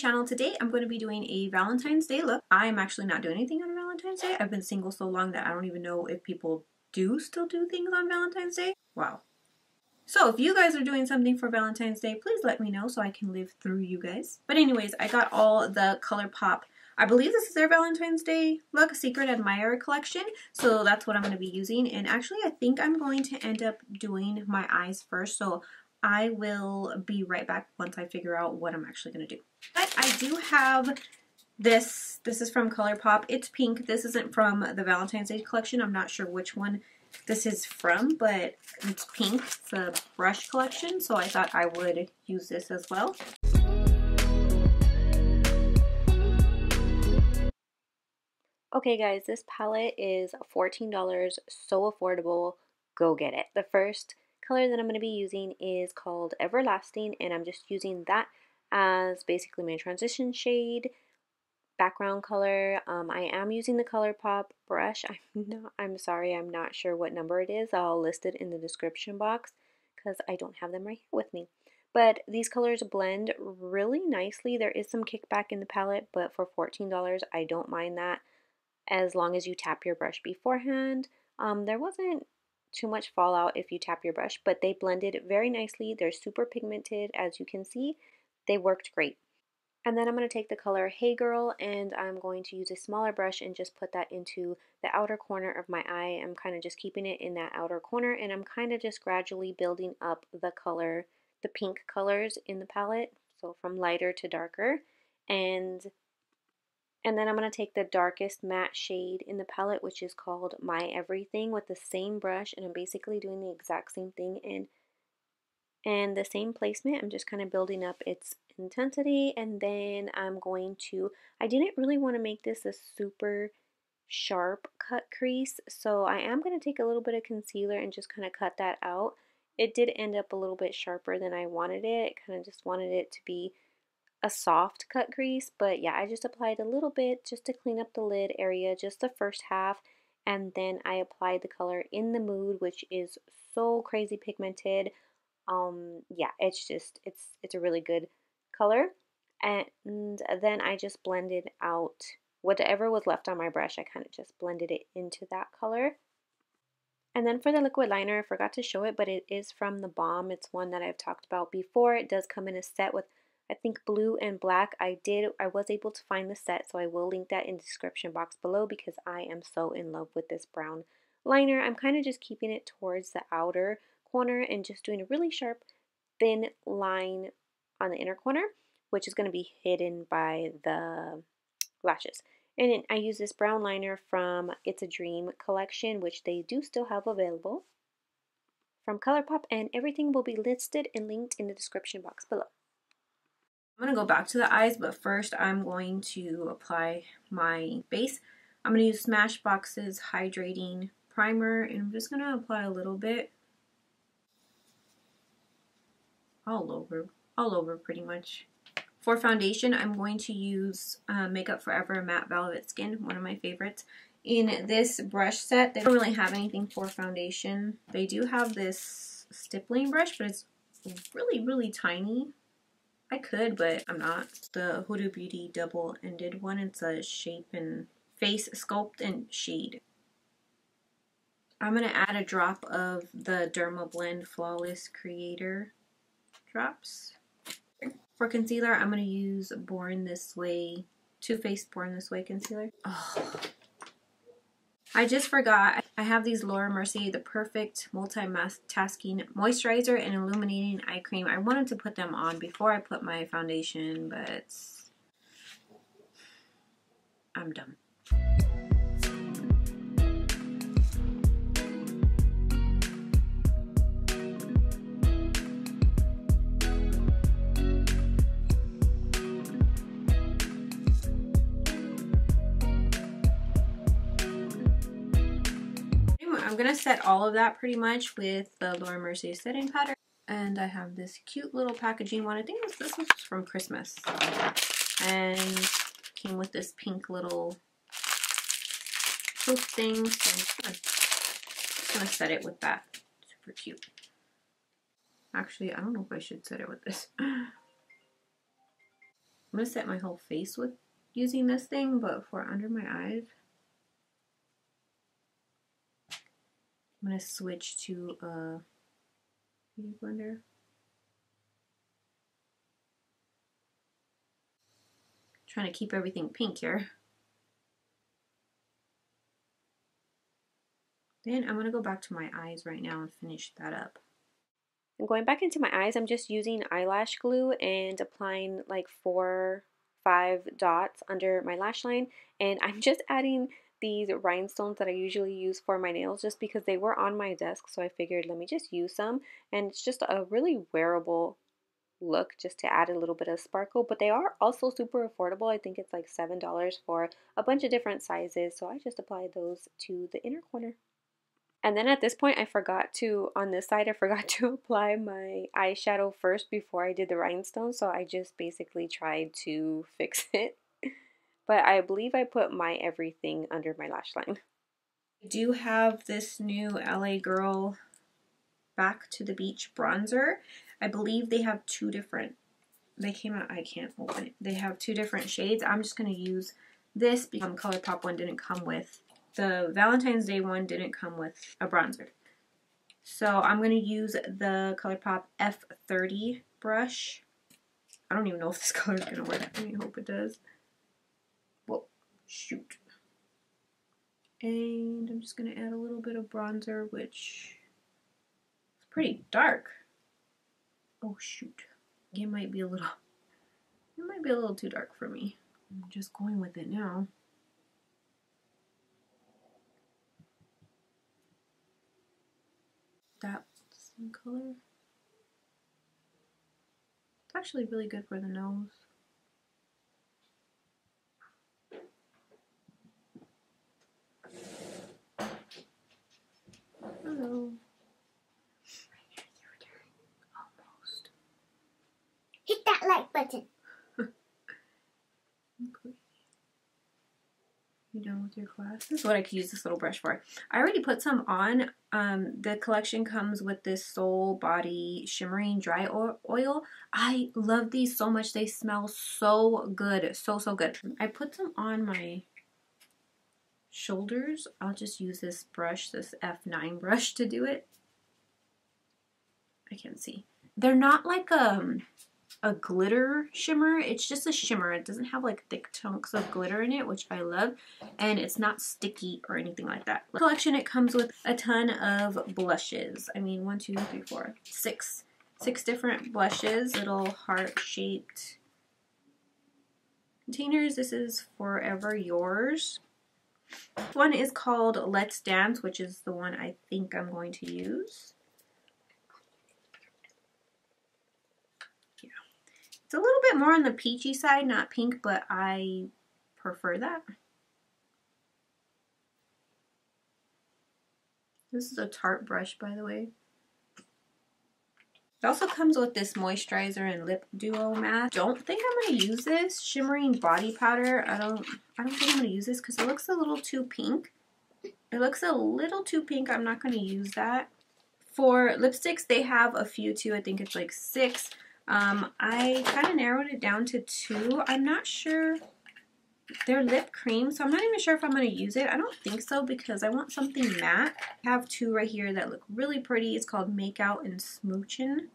channel. Today I'm going to be doing a Valentine's Day look. I'm actually not doing anything on Valentine's Day. I've been single so long that I don't even know if people do still do things on Valentine's Day. Wow. So if you guys are doing something for Valentine's Day, please let me know so I can live through you guys. But anyways, I got all the ColourPop. I believe this is their Valentine's Day look, Secret Admirer collection. So that's what I'm going to be using. And actually, I think I'm going to end up doing my eyes first. So I will be right back once I figure out what I'm actually going to do. But I do have this. This is from ColourPop. It's pink. This isn't from the Valentine's Day collection. I'm not sure which one this is from, but it's pink. It's a brush collection, so I thought I would use this as well. Okay guys, this palette is $14, so affordable. Go get it. The first color that I'm going to be using is called Everlasting, and I'm just using that as basically my transition shade, background color. I am using the ColourPop brush. I'm sorry, I'm not sure what number it is. I'll list it in the description box because I don't have them right here with me. But these colors blend really nicely. There is some kickback in the palette, but for $14, I don't mind that as long as you tap your brush beforehand. There wasn't too much fallout if you tap your brush, but they blended very nicely. They're super pigmented, as you can see. They worked great. And then I'm going to take the color Hey Girl, and I'm going to use a smaller brush and just put that into the outer corner of my eye. I'm kind of just keeping it in that outer corner, and I'm kind of just gradually building up the color, the pink colors in the palette, so from lighter to darker. And then I'm going to take the darkest matte shade in the palette, which is called My Everything, with the same brush, and I'm basically doing the exact same thing and the same placement. I'm just kind of building up its intensity, and then I'm going to, I didn't really want to make this a super sharp cut crease, so I am going to take a little bit of concealer and just kind of cut that out. It did end up a little bit sharper than I wanted it. I kind of just wanted it to be a soft cut crease, but yeah, I just applied a little bit just to clean up the lid area, just the first half, and then I applied the color In the Mood, which is so crazy pigmented. Yeah, it's a really good color. And then I just blended out whatever was left on my brush. I kind of just blended it into that color. And then for the liquid liner, I forgot to show it, but it is from the Balm. It's one that I've talked about before. It does come in a set with, I think, blue and black. I was able to find the set, so I will link that in the description box below because I am so in love with this brown liner. I'm kind of just keeping it towards the outer corner and just doing a really sharp, thin line on the inner corner, which is going to be hidden by the lashes. And I use this brown liner from It's a Dream collection, which they do still have available from ColourPop, and everything will be listed and linked in the description box below. I'm going to go back to the eyes, but first I'm going to apply my base. I'm going to use Smashbox's Hydrating Primer, and I'm just going to apply a little bit all over pretty much. For foundation, I'm going to use Makeup Forever Matte Velvet Skin, one of my favorites. In this brush set, they don't really have anything for foundation. They do have this stippling brush, but it's really, really tiny. I could, but I'm not. The Huda Beauty double-ended one. It's a shape and face sculpt and shade. I'm going to add a drop of the Derma Blend Flawless Creator drops. For concealer, I'm going to use Born This Way, Too Faced Born This Way concealer. Oh. I just forgot, I have these Laura Mercier, the Perfect Multitasking Moisturizer and Illuminating Eye Cream. I wanted to put them on before I put my foundation, but I'm done. I'm going to set all of that pretty much with the Laura Mercier setting powder. And I have this cute little packaging one. I think this was from Christmas. And came with this pink little poof thing. So I'm just going to set it with that. Super cute. Actually, I don't know if I should set it with this. I'm going to set my whole face with using this thing, but for under my eyes, I'm going to switch to a beauty blender. Trying to keep everything pink here. Then I'm going to go back to my eyes right now and finish that up. And going back into my eyes, I'm just using eyelash glue and applying like 4-5 dots under my lash line. And I'm just adding these rhinestones that I usually use for my nails just because they were on my desk. So I figured let me just use some. And it's just a really wearable look just to add a little bit of sparkle. But they are also super affordable. I think it's like $7 for a bunch of different sizes. So I just applied those to the inner corner. And then at this point, I forgot to, on this side, I forgot to apply my eyeshadow first before I did the rhinestones. So I just basically tried to fix it. But I believe I put my everything under my lash line. I do have this new LA Girl Back to the Beach bronzer. I believe they have two different, they came out, I can't open it. They have two different shades. I'm just going to use this because ColourPop one didn't come with. The Valentine's Day one didn't come with a bronzer. So I'm going to use the ColourPop F30 brush. I don't even know if this color is going to work. I hope it does. Whoa, shoot. And I'm just going to add a little bit of bronzer, which is pretty dark. Oh, shoot. It might be a little too dark for me. I'm just going with it now. That same color. It's actually really good for the nose. Hello. Almost. Hit that like button. Okay. You done with your class? This is what I could use this little brush for. I already put some on. The collection comes with this Soul Body Shimmering Dry Oil. I love these so much. They smell so good. So good. I put some on my shoulders. I'll just use this brush, this F9 brush to do it. I can't see. They're not like a glitter shimmer. It's just a shimmer. It doesn't have like thick chunks of glitter in it, which I love, and it's not sticky or anything like that. The collection, it comes with a ton of blushes. I mean, 1, 2, 3, 4, 6 different blushes, little heart-shaped containers. This is Forever Yours. One is called Let's Dance, which is the one I think I'm going to use. It's a little bit more on the peachy side, not pink, but I prefer that. This is a Tarte brush, by the way. It also comes with this moisturizer and lip duo mask. Don't think I'm going to use this shimmering body powder. I don't think I'm going to use this because it looks a little too pink. It looks a little too pink. I'm not going to use that. For lipsticks, they have a few too. I think it's like 6. I kind of narrowed it down to 2. I'm not sure. They're lip cream, so I'm not even sure if I'm going to use it. I don't think so because I want something matte. I have 2 right here that look really pretty. It's called Make Out and Smoochin'.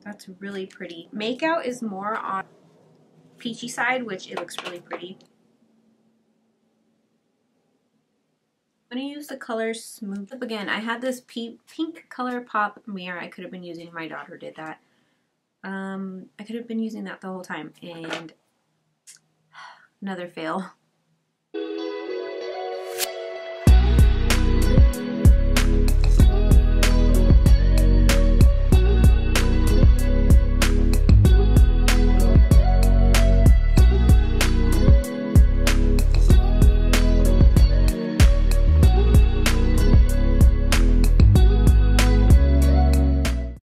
That's really pretty. Make Out is more on peachy side, which it looks really pretty. I'm going to use the color Smooth. Again, I had this pink ColourPop mirror I could have been using. My daughter did that. I could have been using that the whole time. And another fail.